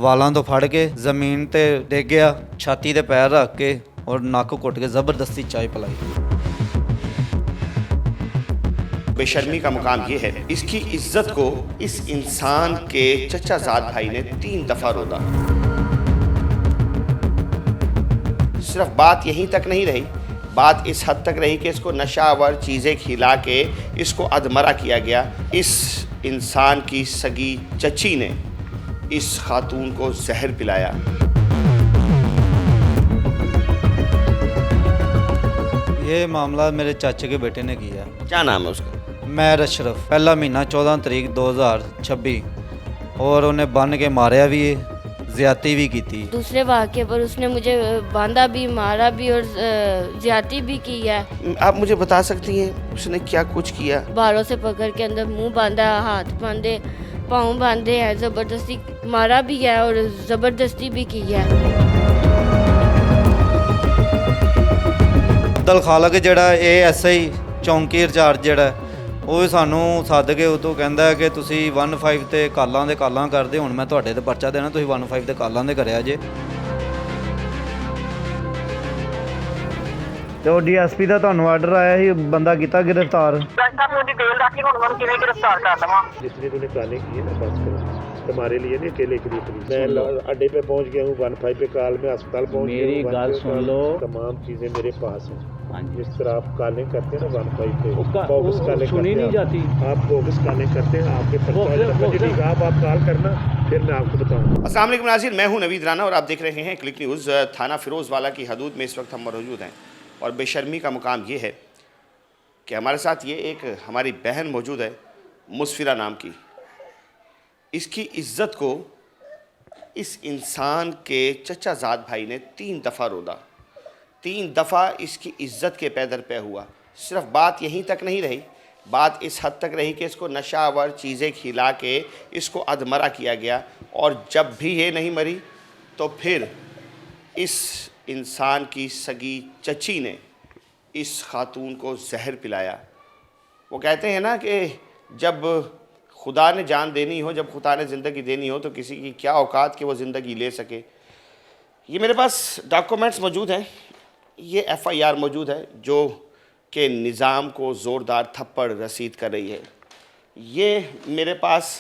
ਵਾਲਾਂ ਤੋਂ ਫੜ ਕੇ ਜ਼ਮੀਨ ਤੇ ਡਿੱਗ ਗਿਆ, ਛਾਤੀ ਤੇ ਪੈਰ ਰੱਖ ਕੇ ਔਰ ਨੱਕ ਘੁੱਟ ਕੇ ज़बरदस्ती चाय पिलाई। बेशर्मी का मुकाम ये है, इसकी इज्जत को इस इंसान के चचाजाद भाई ने 3 दफा रोदा। सिर्फ बात यहीं तक नहीं रही, बात इस हद तक रही कि इसको नशावर चीज़ें खिला के इसको अधमरा किया गया। इस इंसान की सगी चची ने इस खातून को जहर पिलाया। ये मामला मेरे चाचे के बेटे ने किया। क्या नाम है उसका? मैर अशरफ। पहला महीना 14 तरीक 2026 और उन्हें बन के मारिया भी है, ज्यादती भी की थी। दूसरे वाक़े पर उसने मुझे बांधा भी, मारा भी और ज्यादती भी की है। आप मुझे बता सकती हैं उसने क्या कुछ किया? बालों से पकड़ के अंदर मुंह बांधा, हाथ बांधे, पाँव बांधे हैं, ज़बरदस्ती मारा भी है और ज़बरदस्ती भी की है। ਅਬਦੁਲ ਖਾਲਕ ਜਿਹੜਾ ASI ਚੌਂਕੀ ਇੰਚਾਰਜ ਜਿਹੜਾ ਉਹ ਸਾਨੂੰ ਸੱਦ ਕੇ ਉਦੋਂ ਕਹਿੰਦਾ ਹੈ ਕਿ ਤੁਸੀਂ 15 ਤੇ ਕਾਲਾਂ ਦੇ ਕਾਲਾਂ ਕਰਦੇ, ਹੁਣ ਮੈਂ ਤੁਹਾਡੇ ਤੇ ਪਰਚਾ ਦੇਣਾ, ਤੁਸੀਂ 15 ਤੇ ਕਾਲਾਂ ਦੇ ਕਰਿਆ ਜੇ। ਤੇ ਉਹ DSP ਦਾ ਤੁਹਾਨੂੰ ਆਰਡਰ ਆਇਆ ਸੀ, ਬੰਦਾ ਕੀਤਾ ਗ੍ਰਿਫਤਾਰ। जितने तूने काले किए ना बस करो, तुम्हारे लिए नहीं अकेले के लिए पुलिस। मैं अड्डे पे पहुंच गया हूँ, 15 पे काल में अस्पताल पहुंच गया हूँ। मेरी गाल सुन लो, तमाम चीजें मेरे पास हैं। हाँ जी। जिस तरह आप काले करते हैं ना 15 पे बोगस काले सुनी करते नहीं हैं जाती। आप बोगस काले करते हैं, आपके ठीक है, आप काल करना, फिर मैं आपको बताऊँगा। अस्सलाम वालेकुम नाज़रीन, मैं हूं नवीद राना और आप देख रहे हैं क्लिक न्यूज़। थाना फिरोज़वाला की हदूद में इस वक्त हम मौजूद हैं और बेशर्मी का मुकाम ये है कि हमारे साथ ये एक हमारी बहन मौजूद है, मुस्फिरा नाम की। इसकी इज्जत को इस इंसान के चचाजाद भाई ने 3 दफ़ा रोदा। 3 दफ़ा इसकी इज्जत के पैदर पे हुआ। सिर्फ बात यहीं तक नहीं रही, बात इस हद तक रही कि इसको नशावर चीज़ें खिला के इसको अधमरा किया गया। और जब भी ये नहीं मरी तो फिर इस इंसान की सगी चची ने इस खातून को जहर पिलाया। वो कहते हैं ना कि जब खुदा ने जान देनी हो, जब खुदा ने ज़िंदगी देनी हो तो किसी की क्या औकात कि वो ज़िंदगी ले सके। ये मेरे पास डॉक्यूमेंट्स मौजूद हैं, ये FIR मौजूद है जो कि निज़ाम को ज़ोरदार थप्पड़ रसीद कर रही है। ये मेरे पास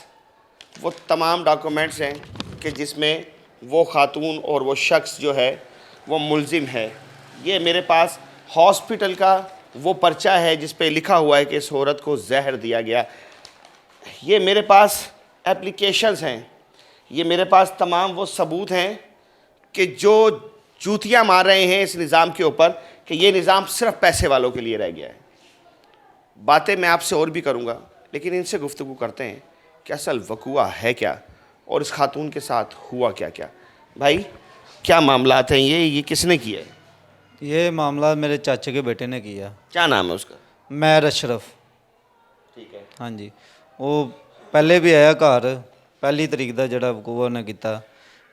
वो तमाम डॉक्यूमेंट्स हैं कि जिसमें वो खातून और वो शख्स जो है वो मुलजिम है। ये मेरे पास हॉस्पिटल का वो पर्चा है जिस पे लिखा हुआ है कि इस औरत को जहर दिया गया। ये मेरे पास एप्लीकेशंस हैं, ये मेरे पास तमाम वो सबूत हैं कि जो जूतियाँ मार रहे हैं इस निज़ाम के ऊपर कि ये निज़ाम सिर्फ पैसे वालों के लिए रह गया है। बातें मैं आपसे और भी करूँगा, लेकिन इनसे गुफ्तगू करते हैं कि असल वक़ुआ है क्या और इस खातून के साथ हुआ क्या क्या। भाई क्या मामलात हैं, ये किसने किया है? ये मामला मेरे चाचे के बेटे ने किया। क्या नाम है उसका? मैर अशरफ। ठीक है। हाँ जी, ਉਹ ਪਹਿਲੇ ਵੀ ਆਇਆ ਘਰ। 1 ਤਰੀਕ ਦਾ ਜਿਹੜਾ ਵਕੂਆ ਉਹਨੇ ਕੀਤਾ,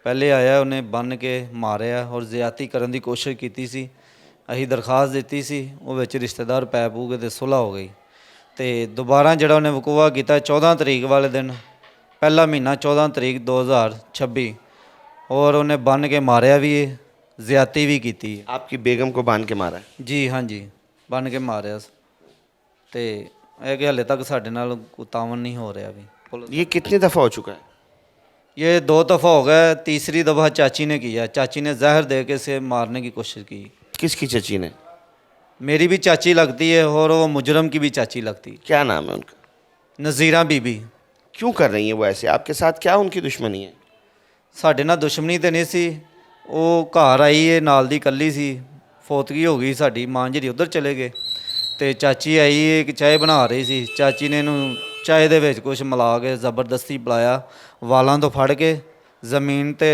ਪਹਿਲੇ ਆਇਆ, ਉਹਨੇ ਬੰਨ੍ਹ ਕੇ ਮਾਰਿਆ ਔਰ ਜ਼ਿਆਦਤੀ ਕਰਨ ਦੀ ਕੋਸ਼ਿਸ਼ ਕੀਤੀ ਸੀ। ਅਸੀਂ ਦਰਖਾਸਤ ਦਿੱਤੀ ਸੀ, ਉਹ ਵਿੱਚ ਰਿਸ਼ਤੇਦਾਰ ਪੈ ਪੂ ਕੇ ਤੇ ਸੁਲ੍ਹਾ ਹੋ ਗਈ। ਅਤੇ ਦੁਬਾਰਾ ਜਿਹੜਾ ਉਹਨੇ ਵਕੂਆ ਕੀਤਾ 14 ਤਰੀਕ ਵਾਲੇ ਦਿਨ, ਪਹਿਲਾ ਮਹੀਨਾ 14 ਤਰੀਕ 2026 ਔਰ ਉਹਨੇ ਬੰਨ੍ਹ ਕੇ ਮਾਰਿਆ ਵੀ ਹੈ, ਜ਼ਿਆਦਤੀ ਵੀ ਕੀਤੀ ਹੈ। आपकी बेगम को बांध के मारा है? ਜੀ ਹਾਂਜੀ, ਬੰਨ੍ਹ ਕੇ ਮਾਰਿਆ। ਅਤੇ ਇਹ ਕਿ ਹਾਲੇ ਤੱਕ ਸਾਡੇ ਨਾਲ ਕੋਈ ਤਾਵਨ नहीं हो रहा। भी ये कितनी दफ़ा हो चुका है? ये 2 दफ़ा हो गया, तीसरी दफ़ा चाची ने किया। चाची ने जहर दे के इसे मारने की कोशिश की। किसकी चची ने? मेरी भी चाची लगती है और वो मुजरम की भी चाची लगती है, क्या नाम है उनका? नज़ीरा बीबी। क्यों कर रही हैं वो ऐसे? आपके साथ क्या उनकी दुश्मनी है? ਸਾਡੇ ਨਾਲ ਦੁਸ਼ਮਣੀ ਤਾਂ ਨਹੀਂ ਸੀ, ਉਹ ਘਰ ਆਈ ਹੈ ਨਾਲ ਦੀ ਇਕੱਲੀ ਸੀ, ਫੋਤਗੀ ਹੋ ਗਈ ਸਾਡੀ, ਮਾਂ ਜਿਹੜੀ ਉੱਧਰ ਚਲੇ ਗਏ ਅਤੇ ਚਾਚੀ ਆਈ ਹੈ ਕਿ ਚਾਹ ਬਣਾ ਰਹੀ ਸੀ। ਚਾਚੀ ਨੇ ਇਹਨੂੰ ਚਾਹ ਦੇ ਵਿੱਚ ਕੁਛ ਮਿਲਾ ਕੇ ज़बरदस्ती ਪਿਲਾਇਆ, ਵਾਲਾਂ ਤੋਂ ਫੜ ਕੇ ਜ਼ਮੀਨ 'ਤੇ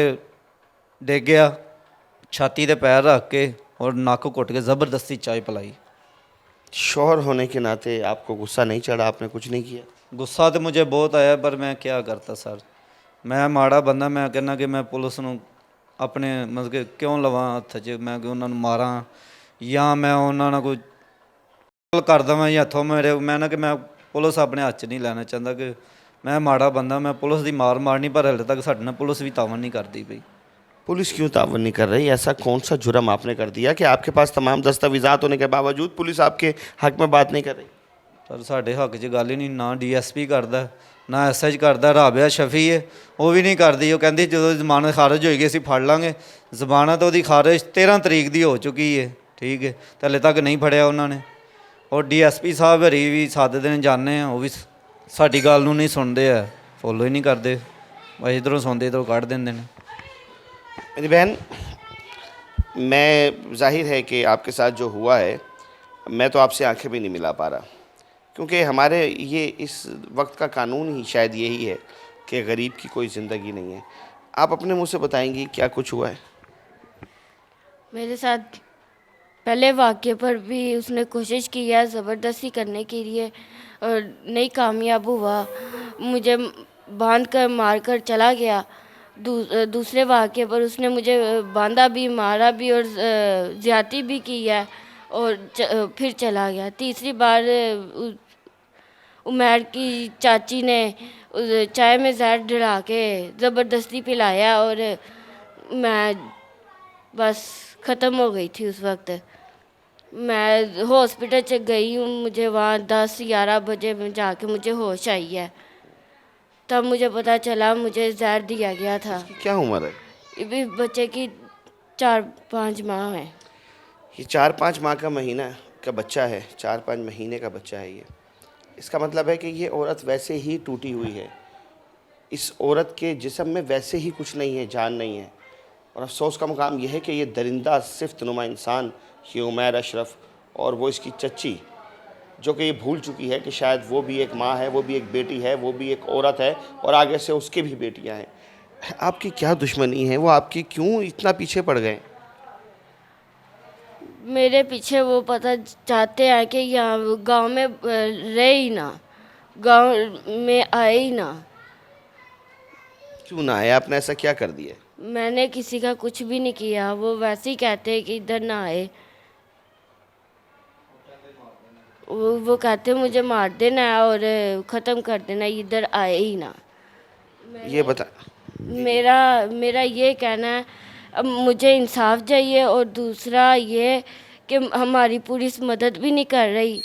ਡਿੱਗ ਗਿਆ, ਛਾਤੀ 'ਤੇ ਪੈਰ ਰੱਖ ਕੇ ਔਰ ਨੱਕ ਘੁੱਟ ਕੇ ज़बरदस्ती चाय पिलाई। शौहर होने के नाते आपको गुस्सा नहीं चढ़ा? आपने कुछ नहीं किया? गुस्सा तो मुझे बहुत आया, पर मैं क्या करता सर। मैं माड़ा बंदा, मैं कहना कि मैं पुलिस ਨੂੰ ਆਪਣੇ ਮਤਲਬ ਕਿ ਕਿਉਂ ਲਵਾਂ ਹੱਥ 'ਚ, ਮੈਂ ਕਿ ਉਹਨਾਂ ਨੂੰ ਮਾਰਾਂ ਜਾਂ ਮੈਂ ਉਹਨਾਂ ਨਾਲ ਕੋਈ ਕਰ ਦੇਵਾਂ ਜਾਂ ਹੱਥੋਂ ਮੇਰੇ। ਮੈਂ ਨਾ ਕਿ ਮੈਂ ਪੁਲਿਸ ਆਪਣੇ ਹੱਥ 'ਚ ਨਹੀਂ ਲੈਣਾ ਚਾਹੁੰਦਾ ਕਿ मैं माड़ा बंदा, मैं पुलिस की मार मारनी, पर हले तक साडे नाल पुलिस भी तावन नहीं करती पई। पुलिस क्यों तावन नहीं कर रही? ऐसा कौन सा जुर्म आपने कर दिया कि आपके पास तमाम दस्तावेजात होने के बावजूद पुलिस आपके हक में बात नहीं कर रही? पर साडे हक 'ਚ ਗੱਲ ਹੀ ਨਹੀਂ, ਨਾ DSP ਕਰਦਾ, ਨਾ SH ਕਰਦਾ। ਰਾਬਿਆ ਸ਼ਫੀ ਹੈ, ਉਹ ਵੀ ਨਹੀਂ ਕਰਦੀ। ਉਹ ਕਹਿੰਦੀ ਜਦੋਂ ਜ਼ਮਾਨਤ ਖਾਰਜ ਹੋਏਗੀ ਅਸੀਂ ਫੜ ਲਾਂਗੇ। ਜ਼ਮਾਨਤ ਉਹਦੀ ਖਾਰਜ 13 ਤਰੀਕ ਦੀ ਹੋ ਚੁੱਕੀ ਹੈ, ਠੀਕ ਹੈ, ਤੇ ਹਲੇ ਤੱਕ ਨਹੀਂ ਫੜਿਆ ਉਹਨਾਂ ਨੇ। ਔਰ DSP ਸਾਹਿਬ ਹਰੀ ਵੀ ਸੱਦਦੇ ਨੇ, ਜਾਂਦੇ ਆ, ਉਹ ਵੀ ਸਾਡੀ ਗੱਲ ਨੂੰ ਨਹੀਂ ਸੁਣਦੇ ਆ, ਫੋਲੋ ਹੀ ਨਹੀਂ ਕਰਦੇ। ਬਸ ਇੱਧਰੋਂ ਸੁਣਦੇ ਇੱਧਰੋਂ ਕੱਢ ਦਿੰਦੇ ਨੇ। मेरी बहन, मैं जाहिर है कि आपके साथ जो हुआ है, मैं तो आपसे आंखें भी नहीं मिला पा रहा, क्योंकि हमारे ये इस वक्त का कानून ही शायद यही है कि गरीब की कोई ज़िंदगी नहीं है। आप अपने मुंह से बताएंगी क्या कुछ हुआ है? मेरे साथ पहले वाक़े पर भी उसने कोशिश की है ज़बरदस्ती करने के लिए और नहीं कामयाब हुआ। मुझे बांध कर मार कर चला गया। दूसरे वाक़े पर उसने मुझे बांधा भी, मारा भी और ज़्यादती भी की है और फिर चला गया। तीसरी बार उमैर की चाची ने चाय में जहर डला के ज़बरदस्ती पिलाया और मैं बस ख़त्म हो गई थी उस वक्त। मैं हॉस्पिटल से गई हूँ, मुझे वहाँ 10-11 बजे में जाके मुझे होश आई है, तब मुझे पता चला मुझे जहर दिया गया था। क्या उम्र है? ये भी बच्चे की 4-5 माह है। ये 4-5 माह का महीना का बच्चा है, 4-5 महीने का बच्चा है ये। इसका मतलब है कि ये औरत वैसे ही टूटी हुई है। इस औरत के जिस्म में वैसे ही कुछ नहीं है, जान नहीं है। और अफसोस का मुकाम यह है कि ये दरिंदा सिफ्तनुमा इंसान, ये उमैर अशरफ और वो इसकी चच्ची, जो कि ये भूल चुकी है कि शायद वो भी एक माँ है, वो भी एक बेटी है, वो भी एक औरत है और आगे से उसके भी बेटियां हैं। आपकी क्या दुश्मनी है? वो आपकी क्यों इतना पीछे पड़ गए? मेरे पीछे वो पता चाहते हैं कि यहाँ गांव में रहे ही ना, गांव में आए ही ना। क्यों ना आए? आपने ऐसा क्या कर दिया? मैंने किसी का कुछ भी नहीं किया, वो वैसे ही कहते हैं कि इधर ना आए। वो कहते हैं मुझे मार देना है और ख़त्म कर देना, इधर आए ही ना। ये बता, मेरा ये कहना है, अब मुझे इंसाफ चाहिए और दूसरा ये कि हमारी पुलिस मदद भी नहीं कर रही।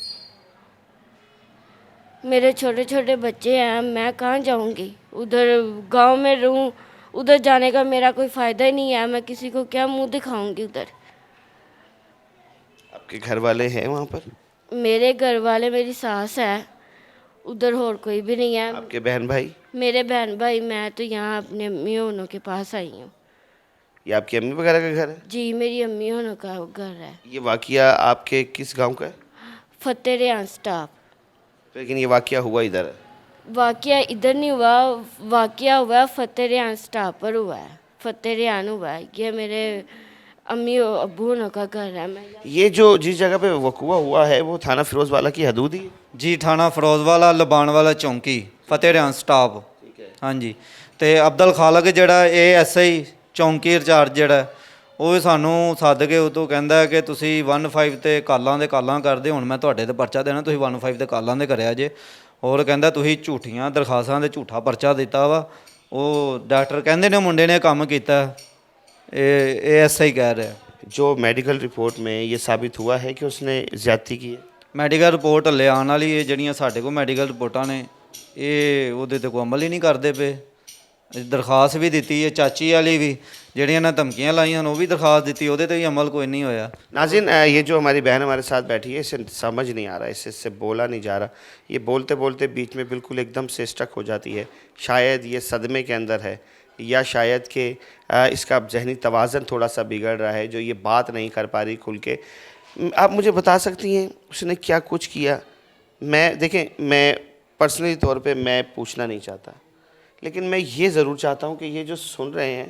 मेरे छोटे छोटे बच्चे हैं, मैं कहाँ जाऊँगी? उधर गांव में रहूँ, उधर जाने का मेरा कोई फ़ायदा ही नहीं है। मैं किसी को क्या मुंह दिखाऊंगी उधर? आपके घर वाले हैं वहाँ पर? मेरे घर वाले, मेरी सास है, उधर और कोई भी नहीं है। आपके बहन भाई? मेरे बहन भाई, मैं तो यहाँ अपने अम्मी होनों के पास आई हूँ। ये आपकी अम्मी वगैरह का घर है? जी, मेरी अम्मी होनों का घर है। ये वाकया आपके किस गांव का है? फतेह रेहान स्टाफ। लेकिन ये वाकया हुआ इधर है? वाकया इधर नहीं हुआ, वाकया हुआ फतेह रेहान स्टाफ पर हुआ है, फतेह रेहान हुआ है। ये मेरे अम्मी और अब्बू होनों का घर है। मैं ये जो जिस जगह पे वकूआ हुआ है वो थाना फिरोजवाला की हदूद ही है? जी, थाना फिरोजवाला लबान वाला चौंकी, फतेह रेहान स्टाफ। हाँ जी। ਤੇ ਅਬਦੁਲ ਖਾਲਕ ਜਿਹੜਾ ASI ਚੌਂਕੀ ਇੰਚਾਰਜ ਜਿਹੜਾ, ਉਹ ਸਾਨੂੰ ਸੱਦ ਕੇ ਉਹ ਤੋਂ ਕਹਿੰਦਾ ਕਿ ਤੁਸੀਂ 15 ਤੇ ਕਾਲਾਂ ਦੇ ਕਾਲਾਂ ਕਰਦੇ, ਹੁਣ ਮੈਂ ਤੁਹਾਡੇ ਤੇ ਪਰਚਾ ਦੇਣਾ, ਤੁਸੀਂ 15 ਤੇ ਕਾਲਾਂ ਦੇ ਕਰਿਆ ਜੇ। ਔਰ ਕਹਿੰਦਾ ਤੁਸੀਂ ਝੂਠੀਆਂ ਦਰਖਾਸਤਾਂ ਤੇ ਝੂਠਾ ਪਰਚਾ ਦਿੱਤਾ ਵਾ। ਉਹ ਡਾਕਟਰ ਕਹਿੰਦੇ ਨੇ ਮੁੰਡੇ ਨੇ ਕੰਮ ਕੀਤਾ, ਇਹ ASI ਕਹਿ ਰਿਹਾ। जो मेडिकल रिपोर्ट में ये साबित हुआ है कि उसने ज़्यादती की है? ਮੈਡੀਕਲ ਰਿਪੋਰਟ ਹਲੇ ਆਉਣ ਵਾਲੀ ਹੈ। ਜਿਹੜੀਆਂ ਸਾਡੇ ਕੋਲ ਮੈਡੀਕਲ ਰਿਪੋਰਟਾਂ ਨੇ, ਇਹ ਉਹਦੇ 'ਤੇ ਕੋਈ ਅਮਲ ਹੀ ਨਹੀਂ ਕਰਦੇ ਪਏ। ਦਰਖਾਸਤ ਵੀ ਦਿੱਤੀ ਹੈ, ਚਾਚੀ ਵਾਲੀ ਵੀ, ਜਿਹੜੀਆਂ ਨੇ ਧਮਕੀਆਂ ਲਾਈਆਂ ਉਹ ਵੀ ਦਰਖਾਸਤ ਦਿੱਤੀ, ਉਹਦੇ 'ਤੇ ਵੀ ਅਮਲ ਕੋਈ नहीं होया। नाज़रीन, ये जो हमारी बहन हमारे साथ बैठी है, इसे समझ नहीं आ रहा, इससे बोला नहीं जा रहा। ये बोलते बोलते बीच में बिल्कुल एकदम से स्टक हो जाती है। शायद ये सदमे के अंदर है, या शायद कि इसका जहनी तवाज़न थोड़ा सा बिगड़ रहा है, जो ये बात नहीं कर पा रही खुल के। आप मुझे बता सकती हैं उसने क्या कुछ किया? देखें, मैं पर्सनली तौर पे मैं पूछना नहीं चाहता, लेकिन मैं ये ज़रूर चाहता हूँ कि ये जो सुन रहे हैं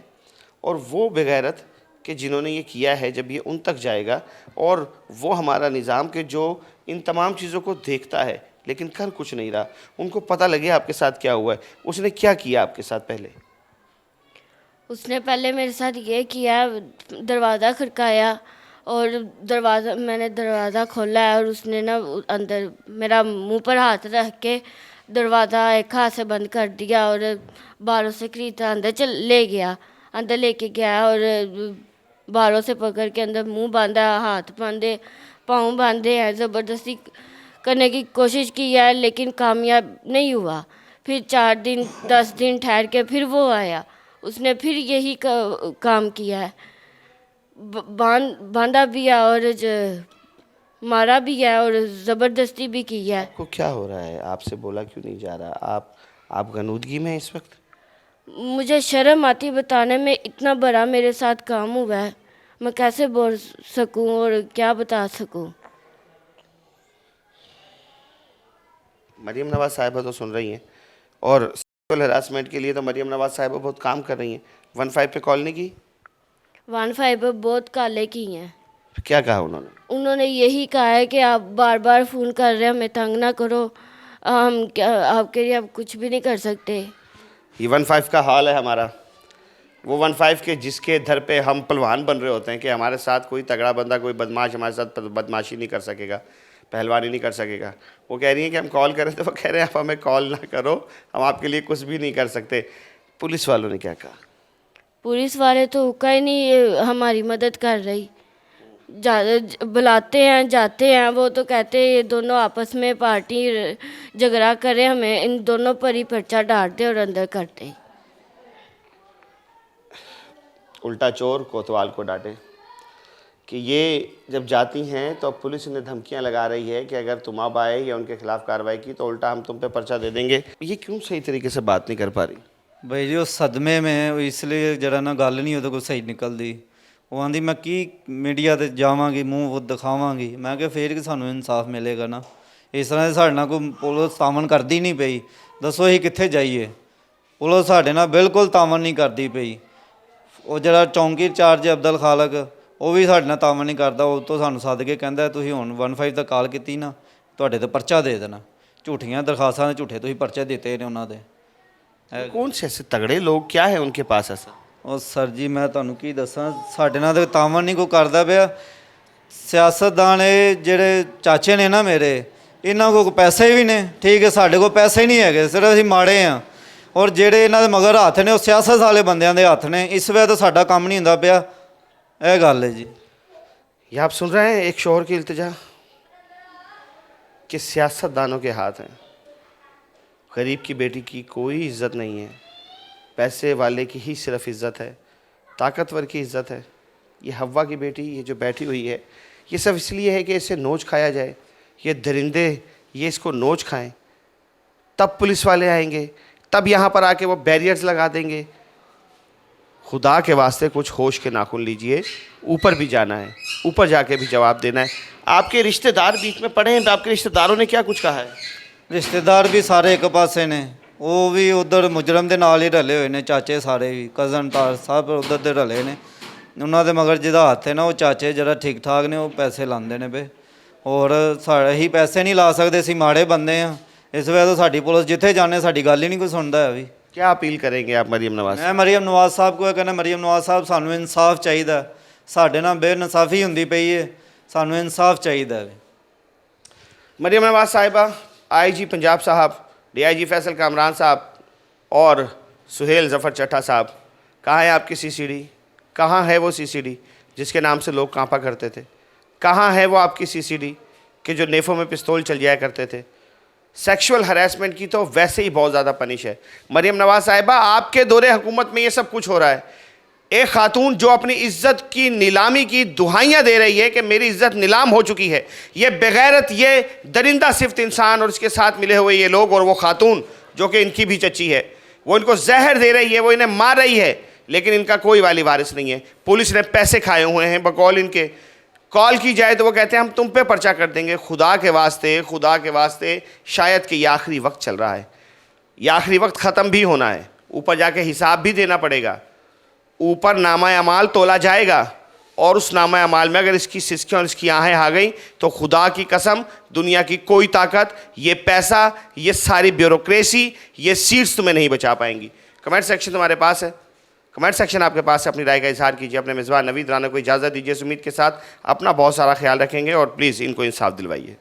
और वो बेगैरत कि जिन्होंने ये किया है, जब ये उन तक जाएगा और वो हमारा निज़ाम के जो इन तमाम चीज़ों को देखता है लेकिन कर कुछ नहीं रहा, उनको पता लगे आपके साथ क्या हुआ है। उसने क्या किया आपके साथ? उसने पहले मेरे साथ ये किया, दरवाज़ा खड़काया और मैंने दरवाज़ा खोला है और उसने ना अंदर मेरा मुंह पर हाथ रख के दरवाज़ा एक हाथ से बंद कर दिया और बाहरों से खरीदा अंदर लेके गया और बाहरों से पकड़ के अंदर मुंह बांधा, हाथ बांधे, पाँव बांधे हैं, ज़बरदस्ती करने की कोशिश की है लेकिन कामयाब नहीं हुआ। फिर 4 दिन 10 दिन ठहर के फिर वो आया, उसने फिर यही काम किया है, बांधा भी है और मारा भी है और ज़बरदस्ती भी की है। आपको क्या हो रहा है? आपसे बोला क्यों नहीं जा रहा? आप गनूदगी में इस वक्त? मुझे शर्म आती बताने में, इतना बड़ा मेरे साथ काम हुआ है, मैं कैसे बोल सकूं और क्या बता सकूं। मरियम नवाज़ साहिबा तो सुन रही हैं और सेक्सुअल हरासमेंट के लिए तो मरियम नवाज़ साहिबा बहुत काम कर रही हैं। 15 पे कॉल नहीं की? 15 पर बहुत काले की हैं। क्या कहा उन्होंने? उन्होंने यही कहा है कि आप बार बार फ़ोन कर रहे हैं, हमें तंग ना करो, हम क्या आपके लिए अब कुछ भी नहीं कर सकते। ये 15 का हाल है हमारा। वो 15 के जिसके दर पे हम पहलवान बन रहे होते हैं कि हमारे साथ कोई तगड़ा बंदा, कोई बदमाश हमारे साथ बदमाशी नहीं कर सकेगा, पहलवानी नहीं कर सकेगा। वो कह रही हैं कि हम कॉल करें तो वो कह रहे हैं आप हमें कॉल ना करो, हम आपके लिए कुछ भी नहीं कर सकते। पुलिस वालों ने क्या कहा? पुलिस वाले तो कहीं नहीं हमारी मदद कर रही, बुलाते हैं जाते हैं, वो तो कहते हैं ये दोनों आपस में पार्टी झगड़ा करे, हमें इन दोनों पर ही पर्चा डालते और अंदर करते। उल्टा चोर कोतवाल को डांटे कि ये जब जाती हैं तो पुलिस उन्हें धमकियां लगा रही है कि अगर तुम अब आए या उनके खिलाफ कार्रवाई की तो उल्टा हम तुम पे पर्चा दे देंगे। ये क्यों सही तरीके से बात नहीं कर पा रही? ਬਈ ਜੀ ਉਹ ਸਦਮੇ में इसलिए जरा ना ਗੱਲ नहीं ਉਹਦੇ ਕੋਲ ਸਹੀ ਨਿਕਲਦੀ। ਉਹ ਆਂਦੀ ਮੈਂ ਕੀ ਮੀਡੀਆ ਤੇ ਜਾਵਾਂਗੀ, ਮੂੰਹ ਦਿਖਾਵਾਂਗੀ। ਮੈਂ ਕਿਹਾ ਫੇਰ ਕਿ ਸਾਨੂੰ ਇਨਸਾਫ ਮਿਲੇਗਾ ਨਾ। ਇਸ ਤਰ੍ਹਾਂ ਦੇ ਸਾਡੇ ਨਾਲ ਕੋਈ ਪੁਲਿਸ ਤਾਮਨ ਕਰਦੀ ਨਹੀਂ ਪਈ, ਦੱਸੋ ਅਸੀਂ ਕਿੱਥੇ ਜਾਈਏ? ਪੁਲਿਸ ਸਾਡੇ ਨਾਲ ਬਿਲਕੁਲ ਤਾਮਨ ਨਹੀਂ ਕਰਦੀ ਪਈ। ਉਹ ਜਿਹੜਾ ਚੌਂਕੀ ਇੰਚਾਰਜ ਅਬਦੁਲ ਖਾਲਕ, ਉਹ ਵੀ ਸਾਡੇ ਨਾਲ ਤਾਮਨ ਨਹੀਂ ਕਰਦਾ। ਉਹ ਤੋਂ ਸਾਨੂੰ ਸੱਦ ਕੇ ਕਹਿੰਦਾ ਤੁਸੀਂ ਹੁਣ 15 ਤੱਕ ਕਾਲ ਕੀਤੀ ਨਾ, ਤੁਹਾਡੇ ਤੇ ਪਰਚਾ ਦੇ ਦੇਣਾ। ਝੂਠੀਆਂ ਦਰਖਾਸਤਾਂ ਦੇ ਝੂਠੇ ਤੁਸੀਂ ਪਰਚੇ ਦਿੱਤੇ ਨੇ ਉਹਨਾਂ ਦੇ। कौन से ऐसे तगड़े लोग क्या है उनके पास ऐसा? ਉਹ ਸਰ ਜੀ ਮੈਂ ਤੁਹਾਨੂੰ ਕੀ ਦੱਸਾਂ, ਸਾਡੇ ਨਾਲ ਤਾਂ ਤਾਮਨ ਨਹੀਂ ਕੋਈ ਕਰਦਾ ਪਿਆ। ਸਿਆਸਤਦਾਨ ਇਹ ਜਿਹੜੇ ਚਾਚੇ ਨੇ ਨਾ ਮੇਰੇ, ਇਹਨਾਂ ਕੋਲ ਪੈਸੇ ਵੀ ਨੇ, ਠੀਕ ਹੈ, ਸਾਡੇ ਕੋਲ ਪੈਸੇ ਨਹੀਂ ਹੈਗੇ, ਸਿਰਫ ਅਸੀਂ ਮਾੜੇ ਹਾਂ। ਔਰ ਜਿਹੜੇ ਇਹਨਾਂ ਦੇ ਮਗਰ ਹੱਥ ਨੇ ਉਹ ਸਿਆਸਤ ਵਾਲੇ ਬੰਦਿਆਂ ਦੇ ਹੱਥ ਨੇ, ਇਸ ਵਜ੍ਹਾ ਤੋਂ ਸਾਡਾ ਕੰਮ ਨਹੀਂ ਹੁੰਦਾ ਪਿਆ। ਇਹ ਗੱਲ ਹੈ ਜੀ। ये आप सुन रहे हैं एक शोहर की इल्तिजा कि सियासतदानों के हाथ हैं। गरीब की बेटी की कोई इज़्ज़त नहीं है, पैसे वाले की ही सिर्फ इज़्ज़त है, ताकतवर की इज़्ज़त है। ये हव्वा की बेटी ये जो बैठी हुई है, ये सब इसलिए है कि इसे नोच खाया जाए, ये दरिंदे ये इसको नोच खाएं, तब पुलिस वाले आएंगे, तब यहाँ पर आके वो बैरियर्स लगा देंगे। खुदा के वास्ते कुछ होश के नाखून लीजिए, ऊपर भी जाना है, ऊपर जाके भी जवाब देना है। आपके रिश्तेदार बीच में पड़े हैं, तो आपके रिश्तेदारों ने क्या कुछ कहा है? ਰਿਸ਼ਤੇਦਾਰ ਵੀ ਸਾਰੇ ਇੱਕ ਪਾਸੇ ਨੇ, ਉਹ ਵੀ ਉਧਰ ਮੁਜਰਮ ਦੇ ਨਾਲ ਹੀ ਰਲੇ ਹੋਏ ਨੇ। ਚਾਚੇ ਸਾਰੇ ਵੀ ਕਜ਼ਨ ਤਾਰ ਸਭ ਉਧਰ ਦੇ ਰਲੇ ਨੇ। ਉਹਨਾਂ ਦੇ ਮਗਰ ਜਿਹਦਾ ਹੱਥ ਹੈ ਨਾ, ਉਹ ਚਾਚੇ ਜਿਹੜਾ ਠੀਕ ਠਾਕ ਨੇ, ਉਹ ਪੈਸੇ ਲਾਉਂਦੇ ਨੇ ਵੇ। ਹੋਰ ਸਾਡੇ ਹੀ ਪੈਸੇ ਨਹੀਂ ਲਾ ਸਕਦੇ, ਅਸੀਂ ਮਾੜੇ ਬੰਦੇ ਆ। ਇਸ ਵਜ੍ਹਾ ਤੋਂ ਸਾਡੀ ਪੁਲਿਸ ਜਿੱਥੇ ਜਾਂਦੇ ਸਾਡੀ ਗੱਲ ਹੀ ਨਹੀਂ ਕੋਈ ਸੁਣਦਾ ਹੈ ਵੀ। क्या अपील करेंगे आप मरियम नवाज? ਮੈਂ ਮਰੀਮ ਨਵਾਜ਼ ਸਾਹਿਬ ਕੋਲ ਕਹਿੰਦਾ, ਮਰੀਮ ਨਵਾਜ਼ ਸਾਹਿਬ ਸਾਨੂੰ ਇਨਸਾਫ ਚਾਹੀਦਾ, ਸਾਡੇ ਨਾਲ ਬੇਇਨਸਾਫੀ ਹੁੰਦੀ ਪਈ ਹੈ, ਸਾਨੂੰ ਇਨਸਾਫ ਚਾਹੀਦਾ ਹੈ। मरियम नवाज साहिबा, आईजी पंजाब साहब, डीआईजी फैसल कामरान साहब और सुहेल ज़फ़र चट्टा साहब, कहाँ है आपकी सीसीडी? कहाँ है वो सीसीडी जिसके नाम से लोग कांपा करते थे? कहाँ है वो आपकी सीसीडी कि जो नेफ़ों में पिस्तौल चल जाया करते थे? सेक्सुअल हरासमेंट की तो वैसे ही बहुत ज़्यादा पनिश है। मरियम नवाज साहिबा, आपके दौरे हुकूमत में ये सब कुछ हो रहा है। एक खातून जो अपनी इज़्ज़त की नीलामी की दुहाइयाँ दे रही है कि मेरी इज़्ज़त नीलाम हो चुकी है, ये बेगैरत, ये दरिंदा सिफ्त इंसान और इसके साथ मिले हुए ये लोग और वो खातून जो कि इनकी भी चची है, वो इनको जहर दे रही है, वो इन्हें मार रही है, लेकिन इनका कोई वाली वारिस नहीं है। पुलिस ने पैसे खाए हुए हैं बकौल इनके। कॉल की जाए तो वो कहते हैं हम तुम पे पर्चा कर देंगे। खुदा के वास्ते शायद कि ये आखिरी वक्त चल रहा है, ये आखिरी वक्त ख़त्म भी होना है, ऊपर जाके हिसाब भी देना पड़ेगा, ऊपर नामा अमाल तोला जाएगा। और उस नामा अमाल में अगर इसकी सिसकियाँ और इसकी आहें आ गई तो खुदा की कसम दुनिया की कोई ताकत, ये पैसा, ये सारी ब्यूरोक्रेसी, ये सीट्स तुम्हें नहीं बचा पाएंगी। कमेंट सेक्शन तुम्हारे पास है, कमेंट सेक्शन आपके पास है, अपनी राय का इजहार कीजिए। अपने मेज़बान नवीद राना को इजाज़त दीजिए। इस उम्मीद के साथ अपना बहुत सारा ख्याल रखेंगे और प्लीज़ इनको इंसाफ दिलवाइए।